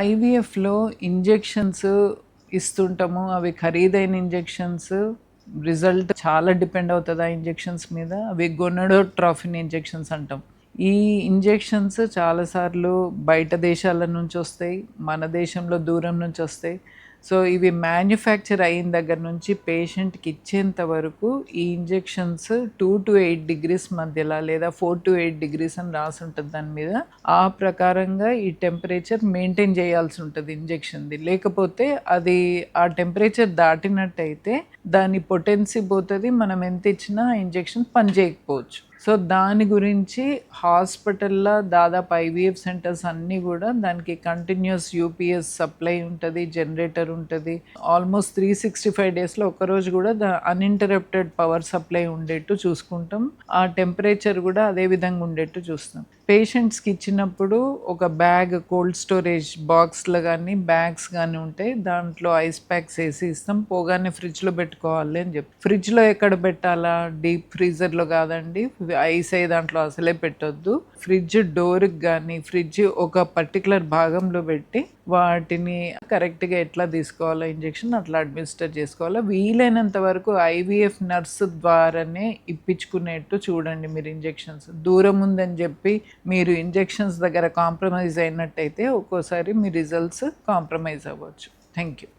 ఐవీఎఫ్లో injections ఇస్తుంటాము. అవి ఖరీదైన injections. Result చాలా డిపెండ్ అవుతుంది ఆ ఇంజెక్షన్స్ మీద. అవి గొనడోట్రోపిన్ ఇంజెక్షన్స్ అంటాం. ఈ ఇంజెక్షన్స్ చాలాసార్లు బయట దేశాల నుంచి వస్తాయి, మన దేశంలో దూరం నుంచి వస్తాయి. సో ఇవి మ్యానుఫ్యాక్చర్ అయిన దగ్గర నుంచి పేషెంట్కి ఇచ్చేంత వరకు ఈ ఇంజెక్షన్స్ 2 to 8 degrees మధ్యలో లేదా 4 to 8 degrees అని రాసి ఉంటుంది దాని మీద. ఆ ప్రకారంగా ఈ టెంపరేచర్ మెయింటైన్ చేయాల్సి ఉంటుంది ఇంజెక్షన్ది. లేకపోతే అది ఆ టెంపరేచర్ దాటినట్టయితే దాని పొటెన్సీ పోతుంది, మనం ఎంత ఇచ్చినా ఇంజెక్షన్ పనిచేయకపోవచ్చు. సో దాని గురించి హాస్పిటల్లో దాదాపు ఐవీఎఫ్ సెంటర్స్ అన్నీ కూడా దానికి కంటిన్యూస్ యూపీఎస్ సప్లై ఉంటుంది, జనరేటర్ ఉంటుంది. ఆల్మోస్ట్ 365 daysలో ఒక్కరోజు కూడా అన్ఇంటరప్టెడ్ పవర్ సప్లై ఉండేట్టు చూసుకుంటాం. ఆ టెంపరేచర్ కూడా అదే విధంగా ఉండేట్టు చూస్తాం. పేషెంట్స్కి ఇచ్చినప్పుడు ఒక బ్యాగ్, కోల్డ్ స్టోరేజ్ బాక్స్లో కానీ బ్యాగ్స్ కానీ ఉంటాయి, దాంట్లో ఐస్ ప్యాక్స్ వేసి ఇస్తాం. పోగానే ఫ్రిడ్జ్లో పెట్టుకోవాలి అని చెప్పి. ఫ్రిడ్జ్లో ఎక్కడ పెట్టాలా? డీప్ ఫ్రీజర్లో కాదండి, ఐస్ అయ్యే దాంట్లో అసలే పెట్టొద్దు. ఫ్రిడ్జ్ డోర్కి కానీ ఫ్రిడ్జ్ ఒక పర్టికులర్ భాగంలో పెట్టి వాటిని కరెక్ట్గా ఎట్లా తీసుకోవాలో ఇంజెక్షన్ అట్లా అడ్మినిస్టర్ చేసుకోవాలో. వీలైనంత వరకు ఐవీఎఫ్ నర్సు ద్వారానే ఇప్పించుకునేట్టు చూడండి మీరు ఇంజెక్షన్స్. దూరం ఉందని చెప్పి మీరు ఇంజెక్షన్స్ దగ్గర కాంప్రమైజ్ అయినట్టయితే ఒక్కోసారి మీ రిజల్ట్స్ కాంప్రమైజ్ అవ్వచ్చు. Thank you.